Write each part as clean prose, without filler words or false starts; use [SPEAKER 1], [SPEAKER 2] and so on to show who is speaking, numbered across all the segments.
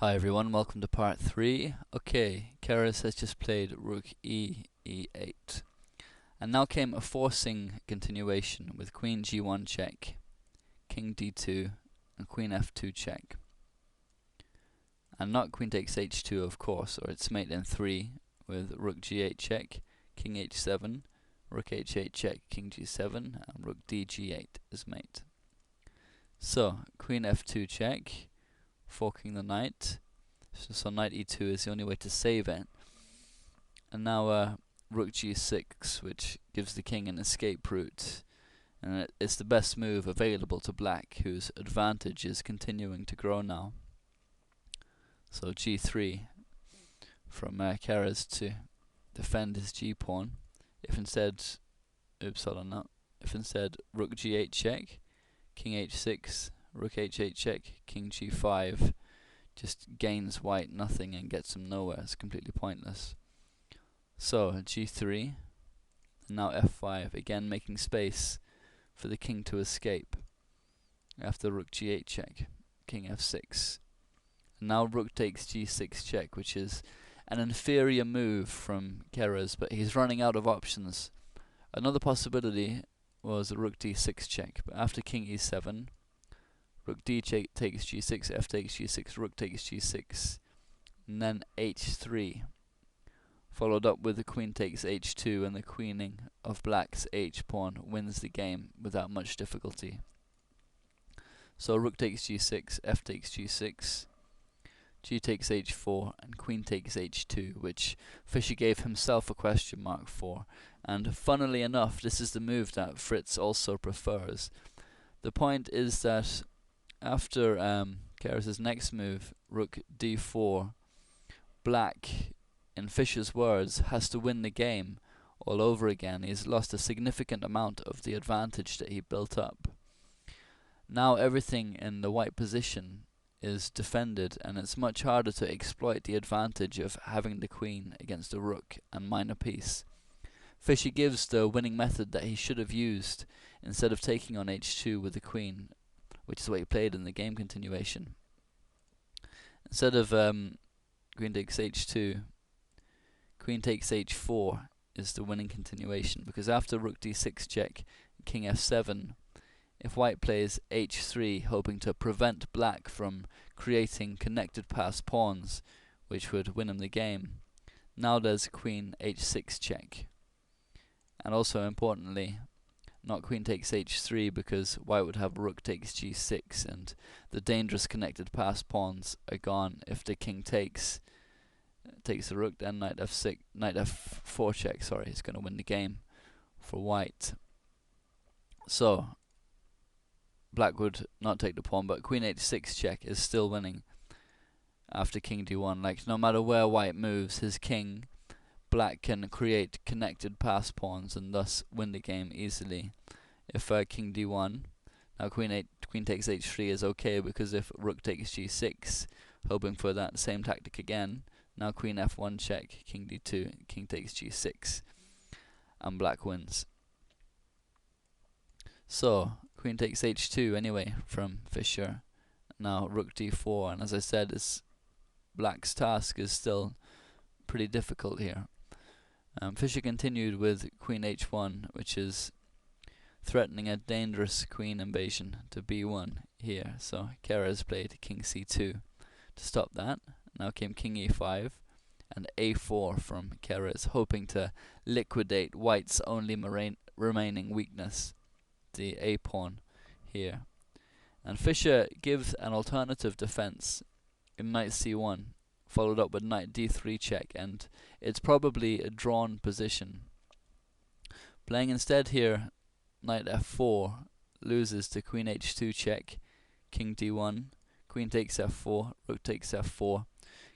[SPEAKER 1] Hi everyone, welcome to part 3. Okay, Keres has just played rook e8. And now came a forcing continuation with queen g1 check, king d2, and queen f2 check. And not queen takes h2 of course, or its mate in 3 with rook g8 check, king h7, rook h8 check, king g7, and rook d g8 is mate. So, queen f2 check, forking the knight. So knight e2 is the only way to save it. And now rook g6, which gives the king an escape route. And it's the best move available to black, whose advantage is continuing to grow now. So g3 from Keres to defend his g-pawn. If instead rook g8 check, king h6, rook h8 check, king g5, just gains white nothing and gets him nowhere. It's completely pointless. So g3, and now f5, again making space for the king to escape. After rook g8 check, king f6. And now rook takes g6 check, which is an inferior move from Keres, but he's running out of options. Another possibility was rook d6 check, but after king e7, rook d takes g6, f takes g6, rook takes g6, and then h3, followed up with the queen takes h2, and the queening of black's h-pawn wins the game without much difficulty. So rook takes g6, f takes g6, g takes h4, and queen takes h2, which Fischer gave himself a question mark for. And funnily enough, this is the move that Fritz also prefers. The point is that after Keres' next move, rook d4, black, in Fischer's words, has to win the game all over again. He's lost a significant amount of the advantage that he built up. Now everything in the white position is defended, and it's much harder to exploit the advantage of having the queen against the rook and minor piece. Fischer gives the winning method that he should have used instead of taking on h2 with the queen, which is what he played in the game continuation. Instead of queen takes h2, queen takes h4 is the winning continuation, because after rook d6 check, king f7, if white plays h3, hoping to prevent black from creating connected pass pawns, which would win him the game, now there's queen h6 check. And also importantly, not queen takes h3, because white would have rook takes g6, and the dangerous connected pass pawns are gone. If the king takes the rook, then knight f4 check, is going to win the game for white. So black would not take the pawn, but queen h6 check is still winning after king d1. Like, no matter where white moves his king, black can create connected pass pawns and thus win the game easily. If king d1, now queen takes h3 is okay, because if rook takes g6, hoping for that same tactic again, now queen f1 check, king d2, king takes g6, and black wins. So queen takes h2 anyway from Fischer. Now rook d4, and as I said, black's task is still pretty difficult here. Fischer continued with queen h1, which is threatening a dangerous queen invasion to b1 here. So Keres played king c2 to stop that. Now came king e5 and a4 from Keres, hoping to liquidate white's only remaining weakness, the a pawn here. And Fischer gives an alternative defense in knight c1, followed up with knight d3 check, and it's probably a drawn position. Playing instead here knight f4 loses to queen h2 check, king d1, queen takes f4, rook takes f4,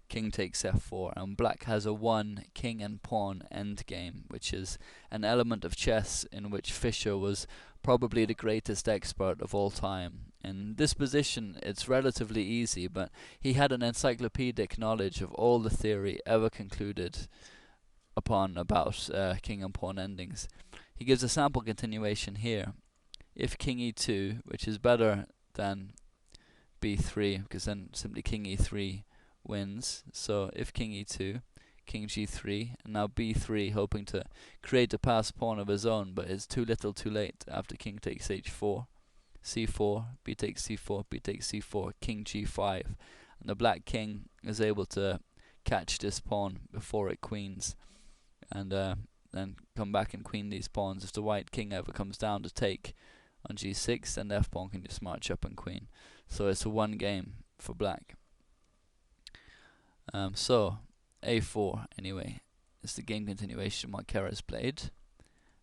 [SPEAKER 1] king takes f4, and black has a 1 king and pawn endgame, which is an element of chess in which Fischer was probably the greatest expert of all time. In this position it's relatively easy, but he had an encyclopedic knowledge of all the theory ever concluded upon about king and pawn endings. He gives a sample continuation here. If king e2, which is better than b3, because then simply king e3 wins. So if king e2, king g3, and now b3, hoping to create a pass pawn of his own, but it's too little too late after king takes h4, c4, b takes c4, b takes c4, king g5, and the black king is able to catch this pawn before it queens, and then come back and queen these pawns. If the white king ever comes down to take on g6, then the f pawn can just march up and queen. So it's a one game for black. So a4 anyway is the game continuation what Keres played.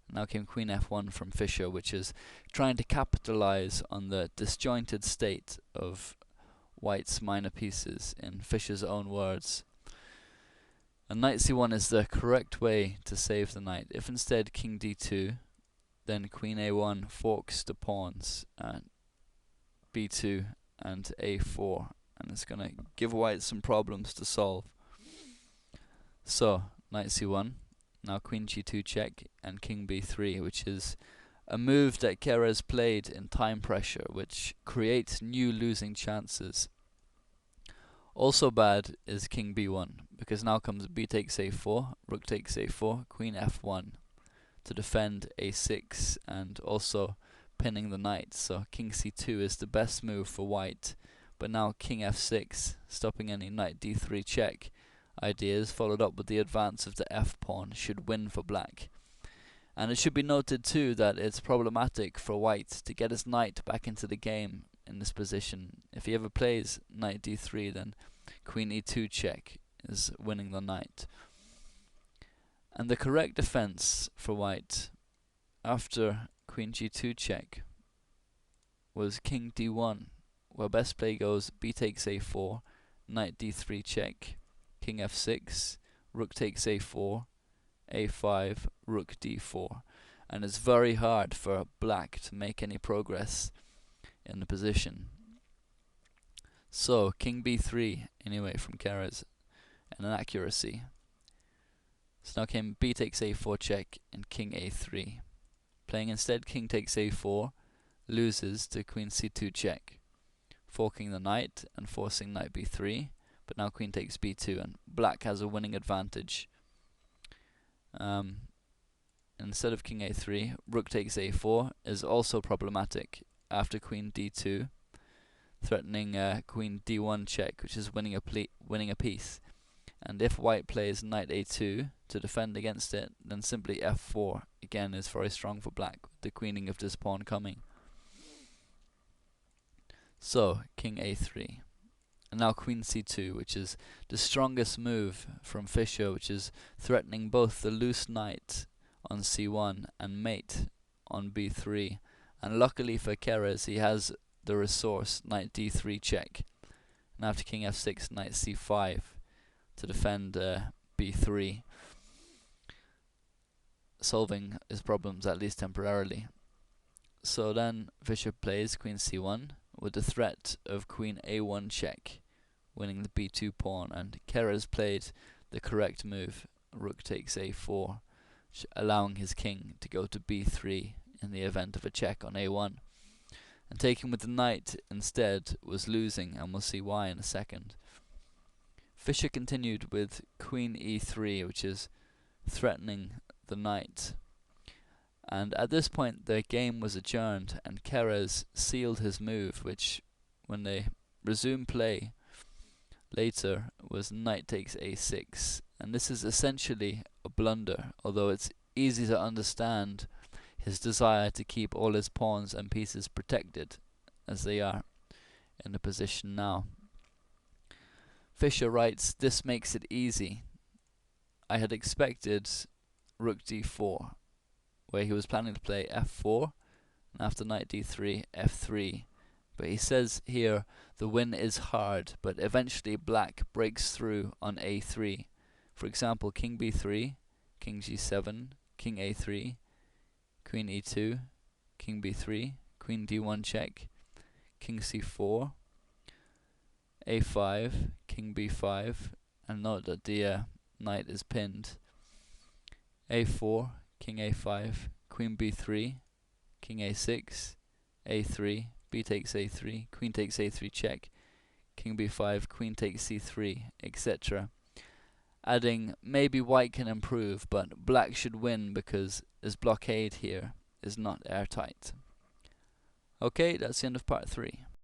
[SPEAKER 1] Now came queen f1 from Fischer, which is trying to capitalize on the disjointed state of white's minor pieces, in Fischer's own words. And knight c1 is the correct way to save the knight. If instead king d2, then queen a1 forks the pawns, b2 and a4, and it's going to give white some problems to solve. So knight c1, now queen g2 check, and king b3, which is a move that Keres played in time pressure, which creates new losing chances. Also bad is king b1, because now comes b takes a4, rook takes a4, queen f1 to defend a6 and also pinning the knight. So king c2 is the best move for white, but now king f6, stopping any knight d3 check ideas, followed up with the advance of the f pawn, should win for black. And it should be noted too that it's problematic for white to get his knight back into the game in this position. If he ever plays knight d3, then queen e2 check is winning the knight. And the correct defense for white after queen g2 check was king d1, where best play goes b takes a4, knight d3 check, king f6, rook takes a4, a5, rook d4, and it's very hard for black to make any progress in the position. So king b3 anyway from Keres, and an accuracy. So now came b takes a4 check and king a3. Playing instead king takes a4 loses to queen c2 check, forking the knight and forcing knight b3, but now queen takes b2 and black has a winning advantage. Instead of king a3, rook takes a4 is also problematic after queen d2, threatening queen d1 check, which is winning a piece. And if white plays knight a2 to defend against it, then simply f4 again is very strong for black, with the queening of this pawn coming. So king a3, and now queen c2, which is the strongest move from Fischer, which is threatening both the loose knight on c1 and mate on b3. And luckily for Keres, he has the resource knight d3 check, and after king f6, knight c5 to defend b3, solving his problems at least temporarily. So then Fischer plays queen c1 with the threat of queen a1 check, winning the b2 pawn, and Keres played the correct move, rook takes a4, allowing his king to go to b3 in the event of a check on a1. And taking with the knight instead was losing, and we'll see why in a second. Fischer continued with queen e3, which is threatening the knight. And at this point the game was adjourned, and Keres sealed his move, which, when they resumed play later, was knight takes a6. And this is essentially a blunder, although it's easy to understand his desire to keep all his pawns and pieces protected, as they are in the position now. Fischer writes, "This makes it easy. I had expected rook d4, where he was planning to play f4, and after knight d3, f3. But he says here the win is hard, but eventually black breaks through on a3. For example, king b3, king g7, king a3, queen e2, king b3, queen d1 check, king c4, a5, king b5, and note that the knight is pinned, a4, king a5, queen b3, king a6, a3, b takes a3, queen takes a3 check, king b5, queen takes c3, etc. Adding maybe white can improve, but black should win because his blockade here is not airtight. Okay, that's the end of part 3.